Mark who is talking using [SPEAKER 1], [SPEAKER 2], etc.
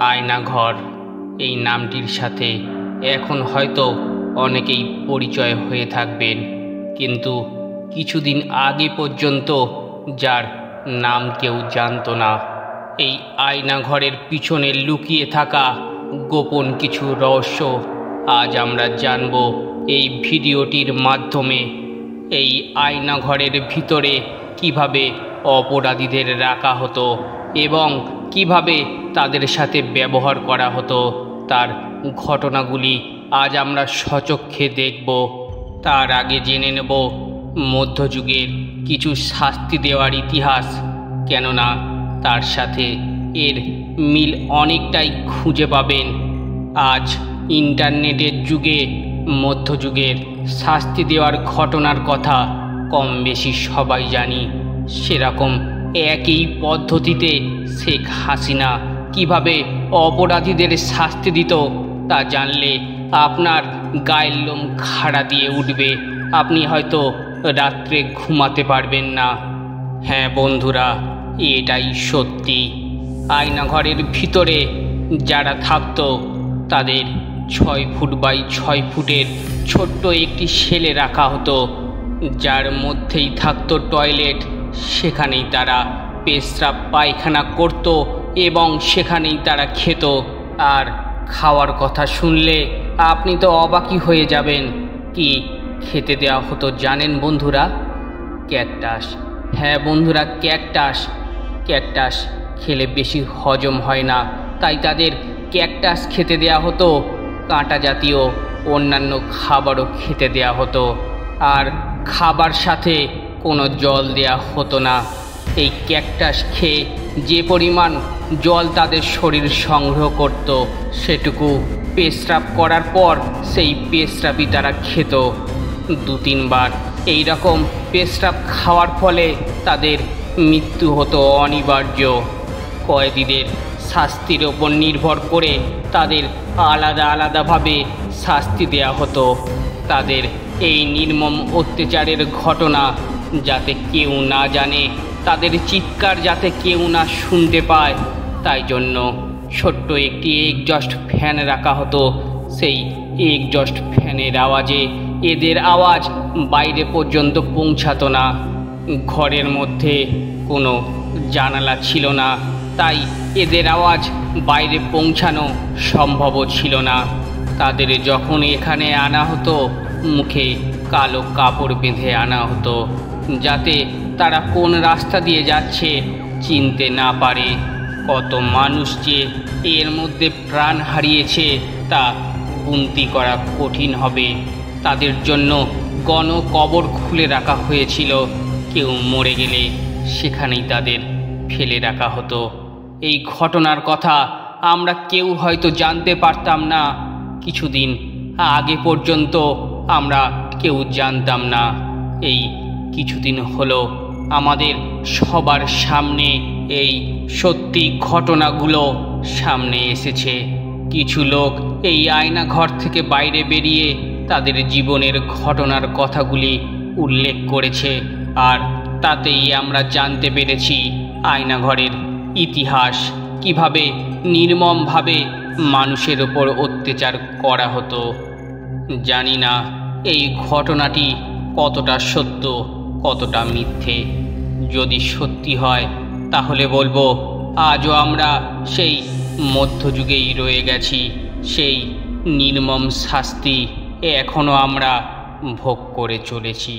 [SPEAKER 1] আয়নাঘর এই নামটির সাথে এখন হয়তো অনেকেই পরিচয় হয়ে থাকবেন, কিন্তু কিছুদিন আগে পর্যন্ত যার নাম কেউ জানত না। এই আয়নাঘরের পিছনে লুকিয়ে থাকা গোপন কিছু রহস্য আজ আমরা জানব এই ভিডিওটির মাধ্যমে। এই আয়নাঘরের ভিতরে কিভাবে অপরাধীদের রাখা হতো এবং কিভাবে তাদের সাথে ব্যবহার করা হতো তার ঘটনাগুলি আজ আমরা সচক্ষে দেখব। তার আগে জেনে নেব মধ্যযুগের কিছু শাস্তি দেওয়ার ইতিহাস, কেননা তার সাথে এর মিল অনেকটাই খুঁজে পাবেন। আজ ইন্টারনেটের যুগে মধ্যযুগের শাস্তি দেওয়ার ঘটনার কথা কম বেশি সবাই জানি। সেরকম একই পদ্ধতিতে শেখ হাসিনা কিভাবে অপরাধীদের শাস্তি দিত তা জানলে আপনার গায়ের লোম খাড়া দিয়ে উঠবে। আপনি হয়তো রাত্রে ঘুমাতে পারবেন না। হ্যাঁ বন্ধুরা, এটাই সত্যি। আয়নাঘরের ভিতরে যারা থাকতো তাদের 6 ফুট বাই 6 ফুটের ছোট্ট একটি সেলে রাখা হতো, যার মধ্যেই থাকতো টয়লেট। সেখানেই তারা পেশাব পায়খানা করত এবং সেখানেই তারা খেত। আর খাওয়ার কথা শুনলে আপনি তো অবাকই হয়ে যাবেন। কি খেতে দেওয়া হতো জানেন বন্ধুরা? ক্যাকটাস। হ্যাঁ বন্ধুরা, ক্যাকটাস খেলে বেশি হজম হয় না, তাই তাদের ক্যাকটাস খেতে দেওয়া হতো। কাঁটা জাতীয় অন্যান্য খাবারও খেতে দেওয়া হতো, আর খাবার সাথে কোনো জল দেওয়া হতো না। এই ক্যাকটাস খেয়ে যে পরিমাণ জল তাদের শরীর সংগ্রহ করত, সেটুকু পেশাব করার পর সেই পেশাবই তারা খেত 2-3 বার। এই রকম পেশাব খাওয়ার ফলে তাদের মৃত্যু হতো অনিবার্য। কয়েদিদের শাস্তির ওপর নির্ভর করে তাদের আলাদা আলাদাভাবে শাস্তি দেওয়া হতো। তাদের এই নির্মম অত্যাচারের ঘটনা যাতে কেউ না জানে, তাদের চিৎকার যাতে কেউ না শুনতে পায়, তাই জন্য ছোট্ট একটি এগজস্ট ফ্যান রাখা হতো। সেই এগজস্ট ফ্যানের আওয়াজে এদের আওয়াজ বাইরে পর্যন্ত পৌঁছাতো না। ঘরের মধ্যে কোনো জানালা ছিল না, তাই এদের আওয়াজ বাইরে পৌঁছানো সম্ভবও ছিল না। তাদের যখন এখানে আনা হতো, মুখে কালো কাপড় বেঁধে আনা হতো, যাতে তারা কোন রাস্তা দিয়ে যাচ্ছে চিনতে না পারে। কত মানুষ যে এর মধ্যে প্রাণ হারিয়েছে তা গুনতি করা কঠিন হবে। তাদের জন্য গণকবর খুলে রাখা হয়েছিল। কেউ মরে গেলে সেখানেই তাদের ফেলে রাখা হতো। এই ঘটনার কথা আমরা কেউ হয়তো জানতে পারতাম না। কিছুদিন আগে পর্যন্ত আমরা কেউ জানতাম না। এই কিছুদিন হলো আমাদের সবার সামনে এই সত্যি ঘটনাগুলো সামনে এসেছে। কিছু লোক এই আয়নাঘর থেকে বাইরে বেরিয়ে তাদের জীবনের ঘটনার কথাগুলি উল্লেখ করেছে, আর তাতেই আমরা জানতে পেরেছি আয়নাঘরের ইতিহাস, কিভাবে নির্মমভাবে মানুষের ওপর অত্যাচার করা হতো। জানি না এই ঘটনাটি কতটা সত্য কতটা মিথ্যে। যদি সত্যি হয় তাহলে বলবো আজও আমরা সেই মধ্যযুগেই রয়ে গেছি। সেই নির্মম শাস্তি এখনও আমরা ভোগ করে চলেছি।